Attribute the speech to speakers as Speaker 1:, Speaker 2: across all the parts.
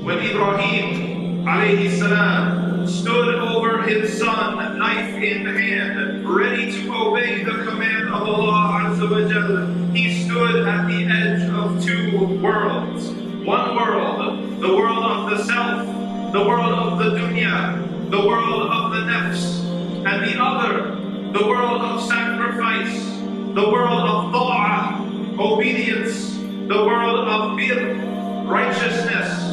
Speaker 1: When Ibrahim alayhi salam stood over his son, knife in hand, ready to obey the command of Allah Azza wa Jalla, he stood at the edge of two worlds. One world, the world of the self, the world of the dunya, the world of the nafs, and the other, the world of sacrifice, the world of ta'ah, obedience, the world of bir, righteousness.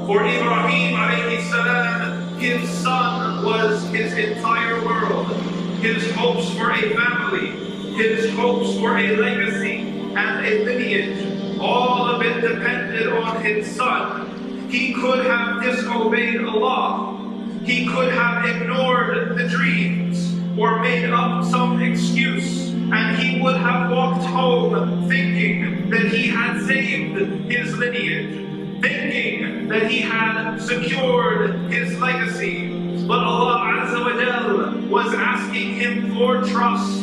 Speaker 1: For Ibrahim alayhi salam, his son was his entire world. His hopes for a family, his hopes for a legacy and a lineage, all of it depended on his son. He could have disobeyed Allah. He could have ignored the dreams or made up some excuse, and he would have walked home thinking that he had saved his lineage, thinking that he had secured his legacy. But Allah Azza wa Jal was asking him for trust.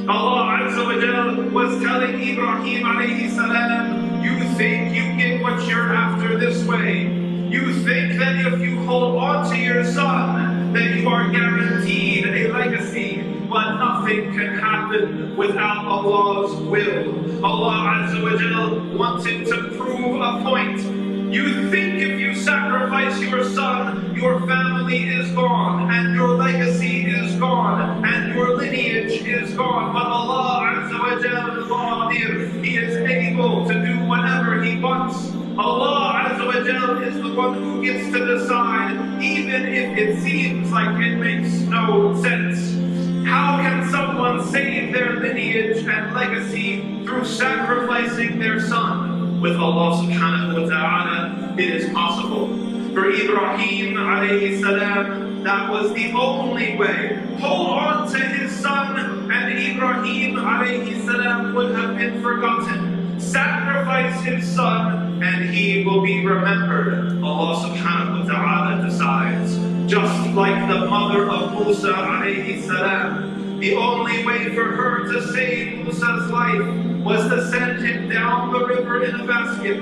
Speaker 1: Allah Azza wa Jal was telling Ibrahim alayhi salam, you think you get what you're after this way. You think that if you hold on to your son, that you are guaranteed a legacy. But nothing can happen without Allah's will. Allah Azza wa Jal wanted to prove a point. You think if you sacrifice your son, your family is gone, and your legacy is gone, and your lineage is gone. But Allah Azza wa Jal, He is able to do whatever He wants. Allah Azza wa Jal is the one who gets to decide, even if it seems like it makes no sense. How can someone save their lineage and legacy through sacrificing their son? With Allah subhanahu wa ta'ala, it is possible. For Ibrahim alayhi salam, that was the only way. Hold on to his son, and Ibrahim alayhi salam would have been forgotten. Sacrifice his son, and he will be remembered. Allah subhanahu wa ta'ala decides. Just like the mother of Musa alayhi salam, the only way for her to save Musa's life was to send him down the river in a basket.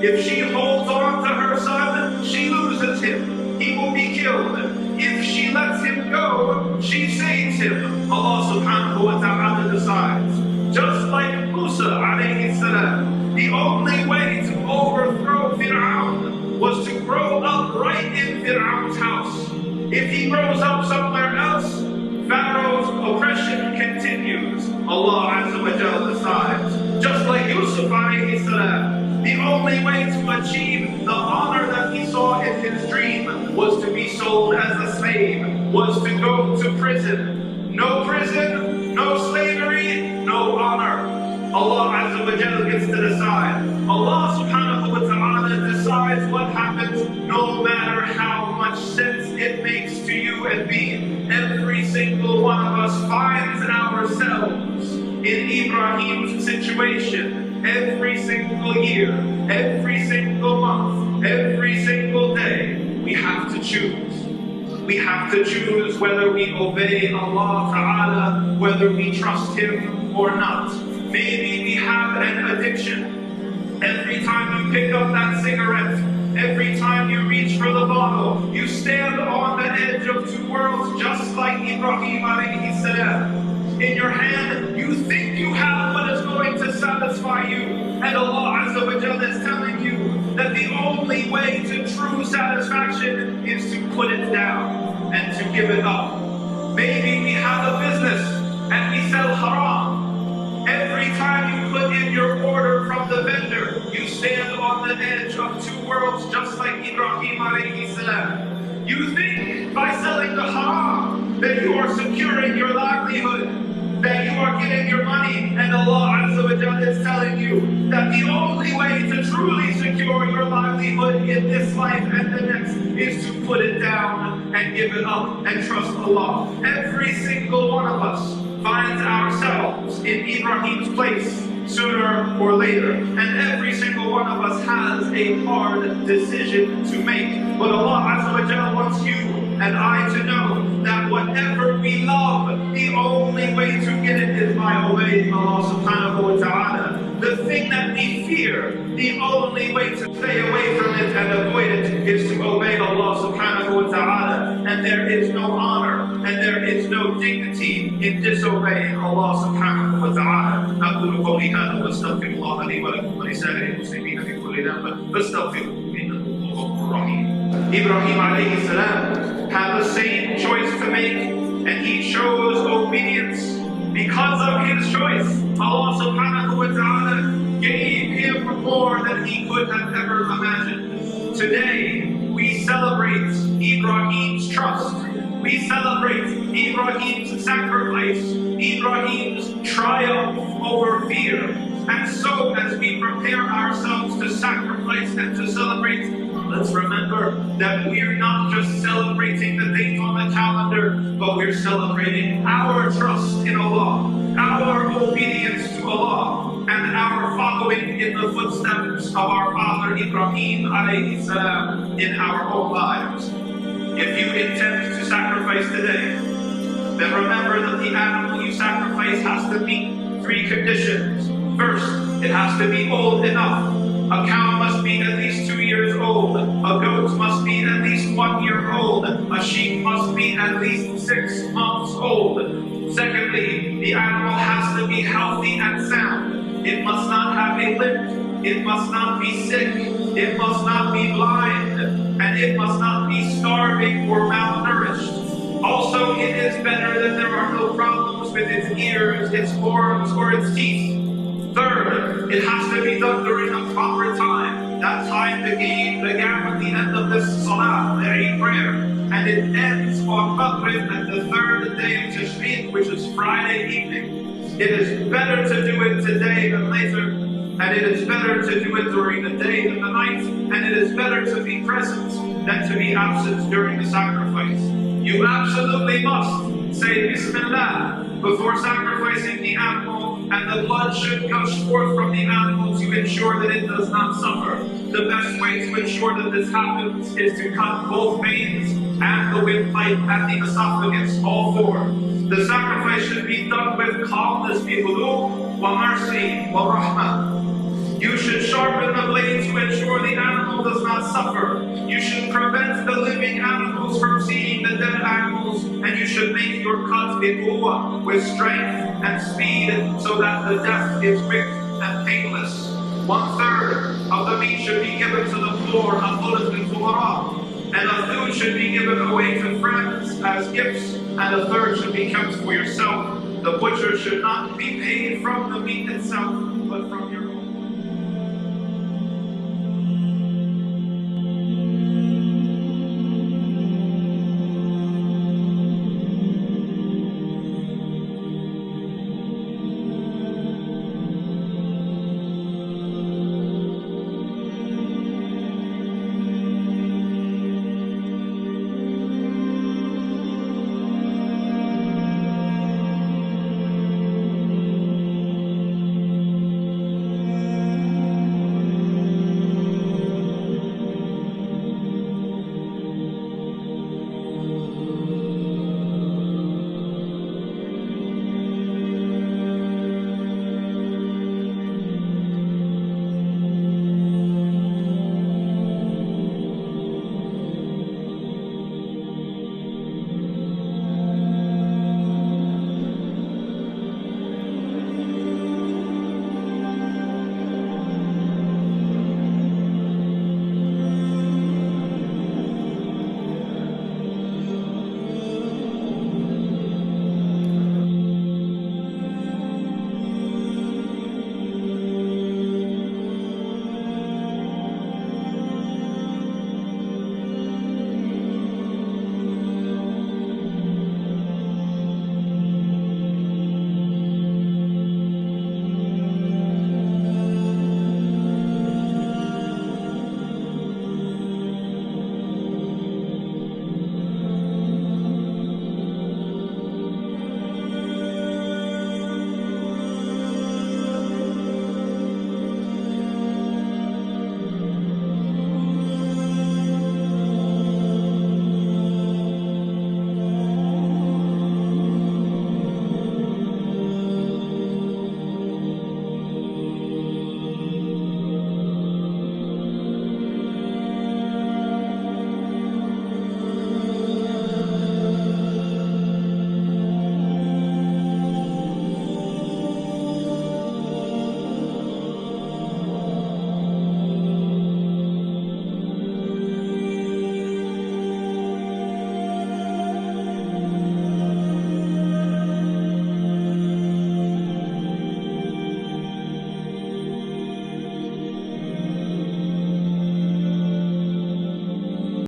Speaker 1: If she holds on to her son, she loses him. He will be killed. If she lets him go, she saves him. Allah subhanahu wa ta'ala decides. Just like Musa alayhi salam, the only way to overthrow Fir'aun was to grow up right in Fir'aun's house. If he grows up somewhere else, Pharaoh's oppression continues. Allah Azza wa Jalla decides. Just like Yusuf alayhi salam, the only way to achieve the honor that he saw in his dream was to be sold as a slave, was to go to prison. No prison, no slavery, no honor. Allah Azza wa Jalla gets to decide. Allah subhanahu wa ta'ala decides what happens no matter how much sense it makes to you and me. Every single one of us finds ourselves in Ibrahim's situation every single year, every single month, every single day. We have to choose. We have to choose whether we obey Allah Ta'ala, whether we trust Him or not. Maybe we have an addiction. Every time you pick up that cigarette, every time you reach for the bottle, you stand on the edge of two worlds just like Ibrahim alayhi salam. In your hand, you think you have what is going to satisfy you. And Allah Azza wa Jalla is telling you that the only way to true satisfaction is to put it down and to give it up. Maybe we have a business and we sell haram. Every time you put in your order from the vendor, you stand on the edge of two worlds just like Ibrahim alayhi salam. You think by selling the haram that you are securing your livelihood, that you are getting your money, and Allah Azza wa Jalla is telling you that the only way to truly secure your livelihood in this life and the next is to put it down and give it up and trust Allah. Every single one of us finds ourselves in Ibrahim's place sooner or later, and every single one of us has a hard decision to make. But Allah Azza wa Jalla wants you and I to know that whatever we love, the only way to get it is by obeying Allah subhanahu wa ta'ala. The thing that we fear, the only way to stay away from it and avoid it is to obey Allah subhanahu wa ta'ala. And there is no honor and there is no dignity in disobeying Allah subhanahu wa ta'ala. أقول قولي هذا واستغفر الله لي ولكم ولسائر المسلمين في كل ذنب فاستغفروه إنه هو الغفور الرحيم. Ibrahim alayhi salam had the same choice to make, and he chose obedience. Because of his choice, Allah subhanahu wa ta'ala gave him more than he could have ever imagined. Today, we celebrate Ibrahim's trust. We celebrate Ibrahim's sacrifice, Ibrahim's triumph over fear. And so, as we prepare ourselves to sacrifice and to celebrate, let's remember that we're not just celebrating the date on the calendar, but we're celebrating our trust in Allah, our obedience to Allah, and our following in the footsteps of our father Ibrahim alayhi salam in our own lives. If you intend to sacrifice today, then remember that the animal you sacrifice has to meet 3 conditions. First, it has to be old enough. A cow must be at least 2 years old. A goat must be at least 1 year old. A sheep must be at least 6 months old. Secondly, the animal has to be healthy and sound. It must not have a limp. It must not be sick. It must not be blind. And it must not be starving or malnourished. Also, it is better that there are no problems with its ears, its horns, or its teeth. Third, it has to be done during a proper time. That time began at the end of this salah, the Eid prayer. And it ends on Maghrib at the 3rd day of Tashriq, which is Friday evening. It is better to do it today than later. And it is better to do it during the day than the night. And it is better to be present than to be absent during the sacrifice. You absolutely must say Bismillah before sacrificing the animal, and the blood should gush forth from the animal to ensure that it does not suffer. The best way to ensure that this happens is to cut both veins and the windpipe and the esophagus, all 4. The sacrifice should be done with calmness, bihulu, wa mercy, wa rahmah. You should sharpen the blade to ensure the animal does not suffer. You should prevent the living animals from seeing the dead animals, and you should make your cut biquwa, with strength and speed, so that the death is quick and painless. 1/3 of the meat should be given to the poor, and a food should be given away to friends as gifts, and a third should be kept for yourself. The butcher should not be paid from the meat itself, but from your